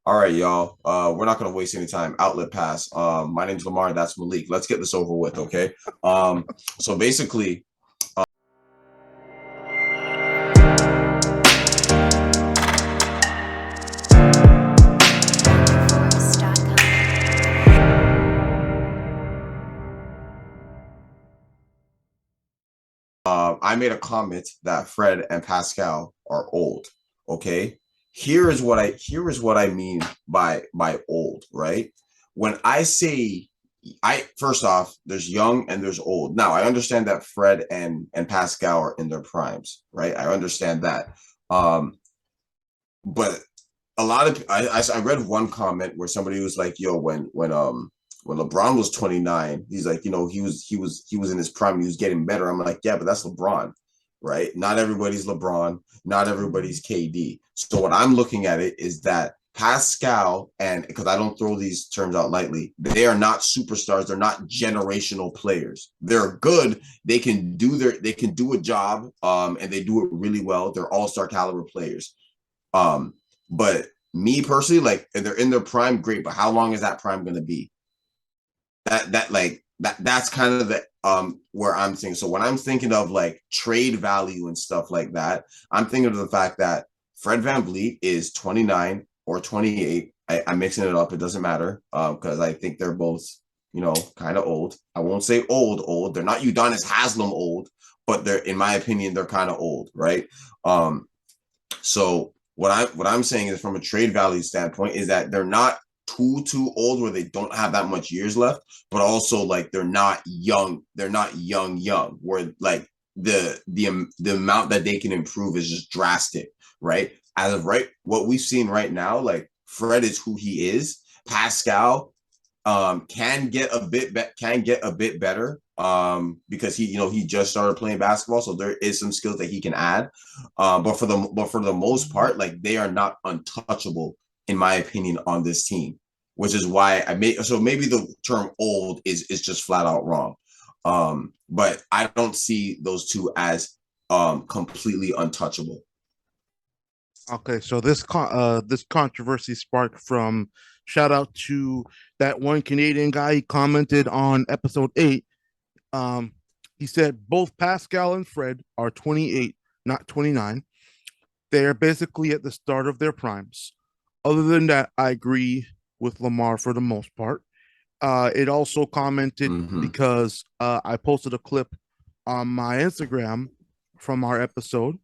All right, y'all. We're not gonna waste any time. Outlet pass. My name's Lamar. That's Malik. Let's get this over with, okay? Um, so basically, I made a comment that Fred and Pascal are old. Okay. Here is what I mean by old, right? When I say I first off, there's young and there's old. Now I understand that Fred and Pascal are in their primes, right? I understand that. Um, but a lot of I read one comment where somebody was like, "Yo, when LeBron was 29, he's like, he was in his prime, he was getting better." I'm like, yeah, but that's LeBron, right? Not everybody's LeBron, not everybody's KD. So what I'm looking at it is that Pascal, and because I don't throw these terms out lightly, they are not superstars. They're not generational players. They're good. They can do a job, and they do it really well. They're all-star caliber players. Um, but me personally, like if they're in their prime, great. But how long is that prime going to be? That's kind of the where I'm thinking. So when I'm thinking of like trade value and stuff like that, I'm thinking of the fact that Fred VanVleet is 29 or 28. I'm mixing it up. It doesn't matter because I think they're both, kind of old. I won't say old. They're not Udonis Haslam old, but they're, in my opinion, they're kind of old, right? So what I'm saying is from a trade value standpoint is that they're not too old where they don't have that much years left, but also like they're not young. They're not young where like the amount that they can improve is just drastic, right? As of right, what we've seen right now, like Fred is who he is. Pascal can get a bit better because he just started playing basketball, so there is some skills that he can add. But for the most part, like they are not untouchable in my opinion on this team, which is why maybe the term old is just flat out wrong. But I don't see those two as completely untouchable. Okay, so this controversy sparked from shout out to that one Canadian guy. He commented on episode 8. Um, he said both Pascal and Fred are 28, not 29. They are basically at the start of their primes. Other than that, I agree with Lamar for the most part. It also commented Mm-hmm. because I posted a clip on my Instagram from our episode,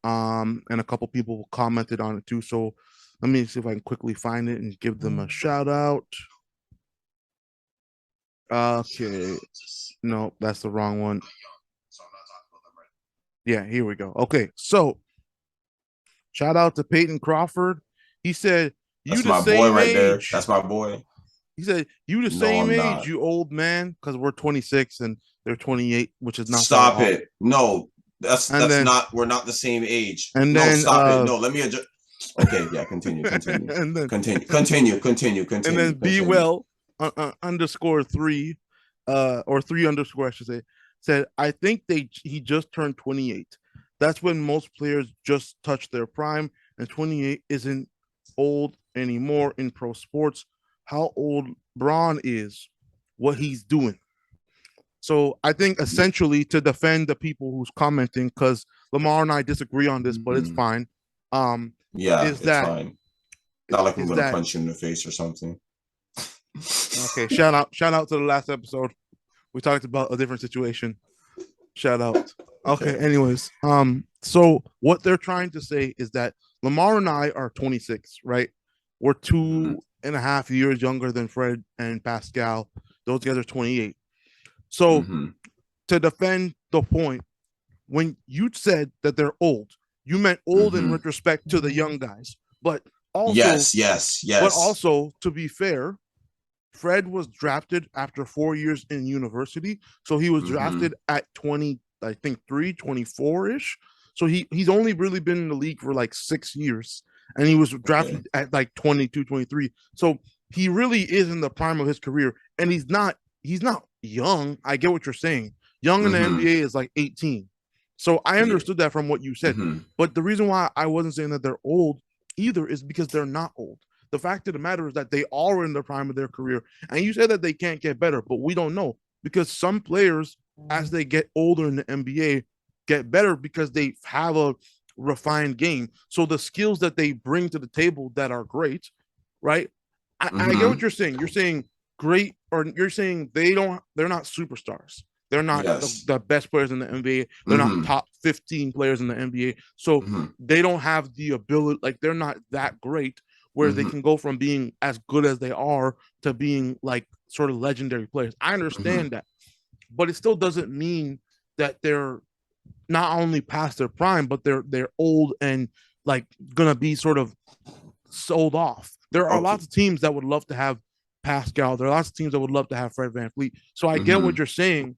and a couple people commented on it too. So let me see if I can quickly find it and give them a shout out. Okay, no, that's the wrong one. Yeah, here we go. Okay, so shout out to Peyton Crawford. He said, "You That's the my boy same right there. age." That's my boy. He said, "You the No, same I'm age, not. you old man," because we're 26 and they're 28, which is not far Stop off. it. No, that's And that's then, not. We're not the same age. and No, then, stop it. No, let me adjust. Okay, yeah, continue, continue, and then, continue, continue, continue, and continue, then, be continue. well underscore three, or three underscore I should say, said, "I think he just turned 28. That's when most players just touch their prime, and 28 isn't old anymore in pro sports. How old Braun is, what he's doing." So I think essentially to defend the people who's commenting, because Lamar and I disagree on this, but it's Mhm. fine. Um, Yeah, is it's that fine. Not like I'm is gonna that punch you in the face or something. okay? Shout out to the last episode. We talked about a different situation. Shout out. Okay. Okay. Anyways, so what they're trying to say is that Lamar and I are 26, right? We're Mhm. 2.5 years younger than Fred and Pascal. Those guys are 28. So Mhm. to defend the point, when you said that they're old, you meant old in Mhm. retrospect to the young guys. But also, Yes, yes, but yes. also to be fair, Fred was drafted after 4 years in university. So he was Mhm. drafted at 20, I think 3, 24 ish. So he's only really been in the league for like 6 years. And he was Okay. drafted at like 22, 23. So he really is in the prime of his career. And he's not young. I get what you're saying. Young in the Mhm. NBA is like 18. So I Yeah. understood that from what you said. Mhm. But the reason why I wasn't saying that they're old either is because they're not old. The fact of the matter is that they are in the prime of their career. And you said that they can't get better, but we don't know because some players, as they get older in the NBA, get better because they have a refined game. So the skills that they bring to the table that are great, right? I get what Mm-hmm. you're saying. You're saying great, or you're saying they're not superstars. They're not Yes. the best players in the NBA. They're not Mm-hmm. top 15 players in the NBA. So Mm-hmm. they don't have the ability, like they're not that great where they Mm-hmm. can go from being as good as they are to being like sort of legendary players. I Mm-hmm. understand that, but it still doesn't mean that they're not only past their prime, but they're old and like gonna be sort of sold off. There are Okay. lots of teams that would love to have Pascal. There are lots of teams that would love to have Fred VanVleet. So I get Mm-hmm. what you're saying,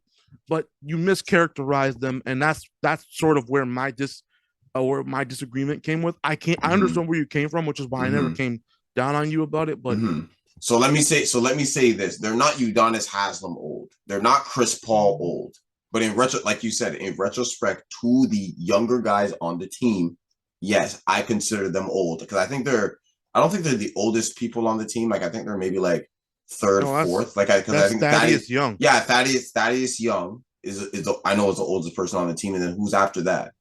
but you mischaracterize them, and that's sort of where my disagreement came with. I Mm-hmm. understand where you came from, which is why I never Mm-hmm. came down on you about it. But Mm-hmm. So let me say this. They're not Udonis Haslam old. They're not Chris Paul old. But like you said, in retrospect to the younger guys on the team, yes, I consider them old because I don't think they're the oldest people on the team. Like I think they're maybe like third, no, fourth. Because I that's think Thaddeus, Thaddeus Young. yeah, Thaddeus Young I know is the oldest person on the team, and then who's after that?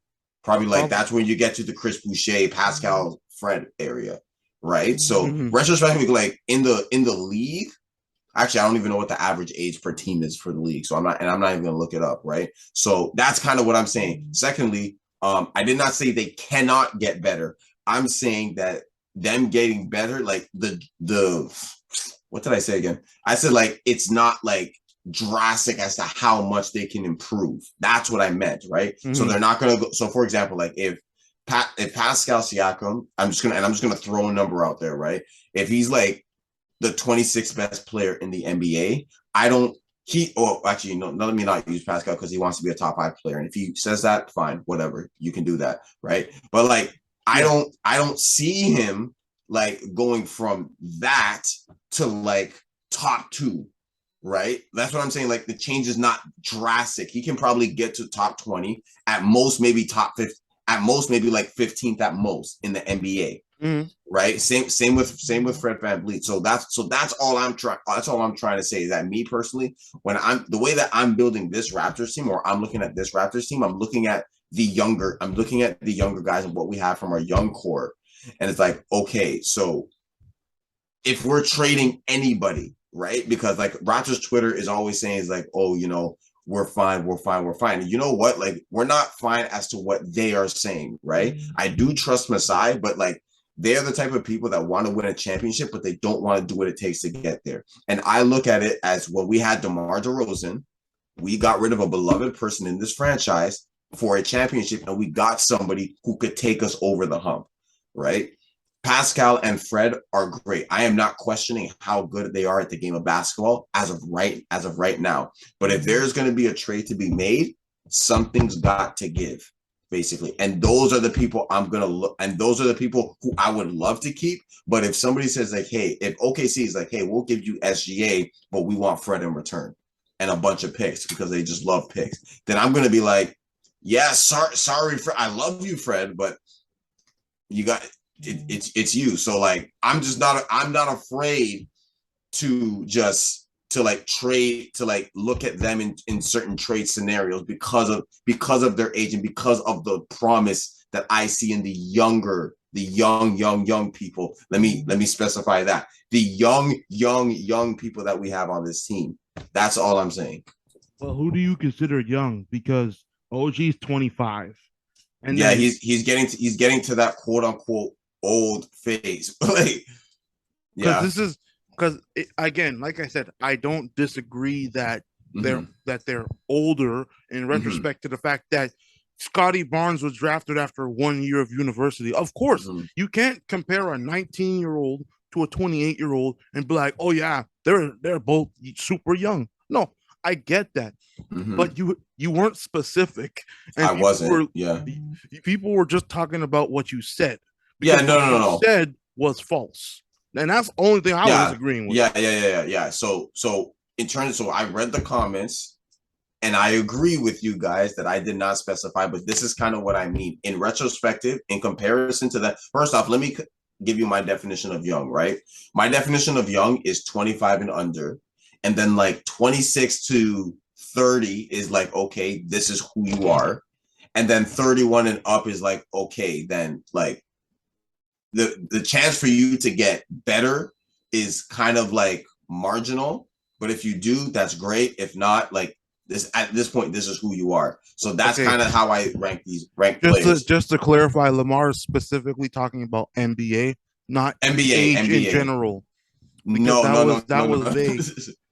Probably like Probably. that's when you get to the Chris Boucher, Pascal, Fred area, right? So Mm-hmm. retrospectively, like in the league, actually, I don't even know what the average age per team is for the league. So I'm not even gonna look it up, right? So that's kind of what I'm saying. Secondly, I did not say they cannot get better. I'm saying that them getting better, like the what did I say again? I said like it's not like drastic as to how much they can improve. That's what I meant, right? So Mm-hmm. they're not gonna go. So for example, like if Pascal Siakam, I'm just gonna throw a number out there, right? If he's like the 26th best player in the NBA. I don't actually no, let me not use Pascal because he wants to be a top 5 player. And if he says that, fine, whatever. You can do that, right? But like Yeah. I don't see him like going from that to like top 2, right? That's what I'm saying. Like the change is not drastic. He can probably get to top 20, at most maybe top 50, at most maybe like 15th at most in the NBA, Mm-hmm. right? Same with Fred VanVleet. So that's all I'm trying. That's all I'm trying to say is that me personally, when I'm the way that I'm building this Raptors team, or I'm looking at this Raptors team, I'm looking at the younger guys and what we have from our young core, and it's like, okay, so if we're trading anybody, right? Because like Raptors Twitter is always saying is like, oh, we're fine, we're fine, we're fine. And you know what? Like, we're not fine as to what they are saying, right? I do trust Masai, but like they're the type of people that want to win a championship, but they don't want to do what it takes to get there. And I look at it as when we had DeMar DeRozan, we got rid of a beloved person in this franchise for a championship, and we got somebody who could take us over the hump, right? Pascal and Fred are great. I am not questioning how good they are at the game of basketball as of right now. But if there's going to be a trade to be made, something's got to give, basically. And those are the people I'm going to look, and those are the people who I would love to keep. But if somebody says like, hey, if OKC is like, hey, we'll give you SGA, but we want Fred in return and a bunch of picks because they just love picks, then I'm going to be like, yeah, sorry, Fred. I love you, Fred, but you got it's you. So like I'm not afraid to like trade, to like look at them in certain trade scenarios because of their age and because of the promise that I see in the young people. Let me specify that. The young people that we have on this team. That's all I'm saying. Well, who do you consider young? Because OG's 25, and Yeah, then he's getting to that quote unquote old phase. Like, because yeah. this is because again, like I said, I don't disagree that Mm-hmm. they're older in Mm-hmm. retrospect to the fact that Scotty Barnes was drafted after 1 year of university. Of course, Mm-hmm. you can't compare a 19-year-old to a 28-year-old and be like, oh yeah, they're both super young. No, I get that, Mm-hmm. but you weren't specific, and I wasn't. Yeah. people were just talking about what you said Yeah. because No. what No. No. you No. said was false, and that's the only thing I was Yeah. agreeing with. Yeah. So I read the comments, and I agree with you guys that I did not specify, but this is kind of what I mean in retrospective, in comparison to that. First off, give you my definition of young, right? My definition of young is 25 and under. And then like 26 to 30 is like, okay, this is who you are. And then 31 and up is like, okay, then like the chance for you to get better is kind of like marginal. But if you do, that's great. If not, like this at this point, this is who you are. So that's Okay. kind of how I rank players. Just to clarify, Lamar is specifically talking about NBA, not NBA, age in NBA. general, because No, no, no, that no, was no. vague.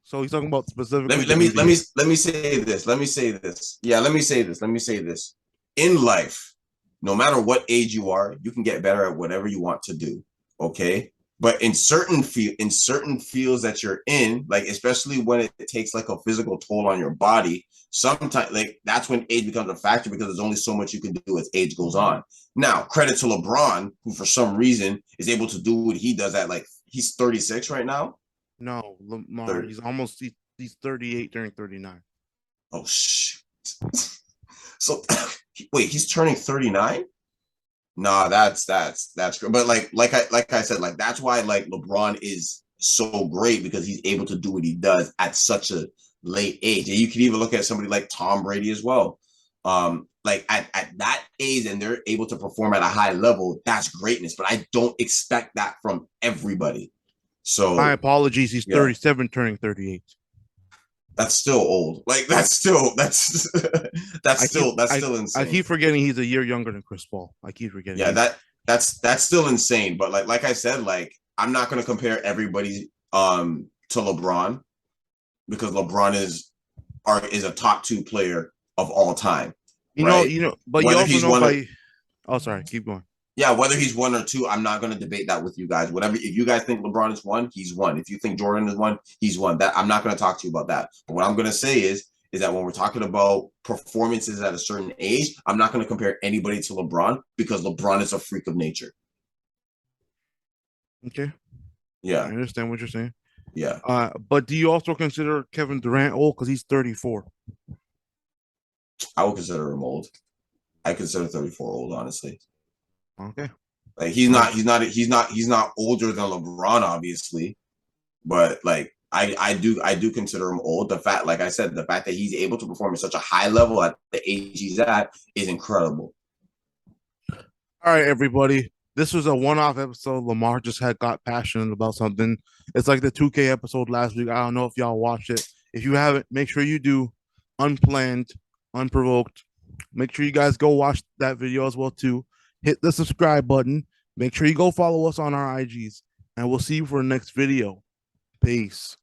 So he's talking about let specifically me the let me let me NBA. let me say this. Let me say this. Yeah, let me say this. Let me say this. In life, no matter what age you are, you can get better at whatever you want to do. Okay. But in certain fields that you're in, like especially when it takes like a physical toll on your body, sometimes like that's when age becomes a factor because there's only so much you can do as age goes on. Now, credit to LeBron, who for some reason is able to do what he does at like he's 36 right now. No, Lamar, 30. he's 38 during 39. Oh shit. So wait, he's turning 39? Nah, that's great. But like I said, like that's why like LeBron is so great because he's able to do what he does at such a late age. And you can even look at somebody like Tom Brady as well. Like at that age and they're able to perform at a high level, that's greatness. But I don't expect that from everybody. My So apologies, he's yeah, 37 turning 38. that's still old. Like I keep that's I still I insane. keep forgetting he's a year younger than Chris Paul. I keep forgetting Yeah, that's still insane. But like I said, like I'm not gonna compare everybody to LeBron because LeBron is a top two player of all time, right? but you Whether also he's know one or by oh sorry, keep going. yeah, whether he's one or two, I'm not gonna debate that with you guys. Whatever, if you guys think LeBron is one, he's one. If you think Jordan is one, he's one. That I'm not gonna talk to you about that. But what I'm gonna say is that when we're talking about performances at a certain age, I'm not gonna compare anybody to LeBron because LeBron is a freak of nature. Okay, I Yeah, understand what you're saying. yeah. But do you also consider Kevin Durant old because he's 34? I would consider him old. I consider 34 old, honestly. Okay, Like uh, he's not older than LeBron, obviously, but like I do consider him old. The fact, like I said, the fact that he's able to perform at such a high level at the age he's at is incredible. all right, everybody. This was a one-off episode. Lamar just had got passionate about something. It's like the 2K episode last week. I don't know if y'all watched it. If you haven't, make sure you do. Unplanned, unprovoked. Make sure you guys go watch that video as well too. Hit the subscribe button. Make sure you go follow us on our IGs, and we'll see you for the next video. Peace.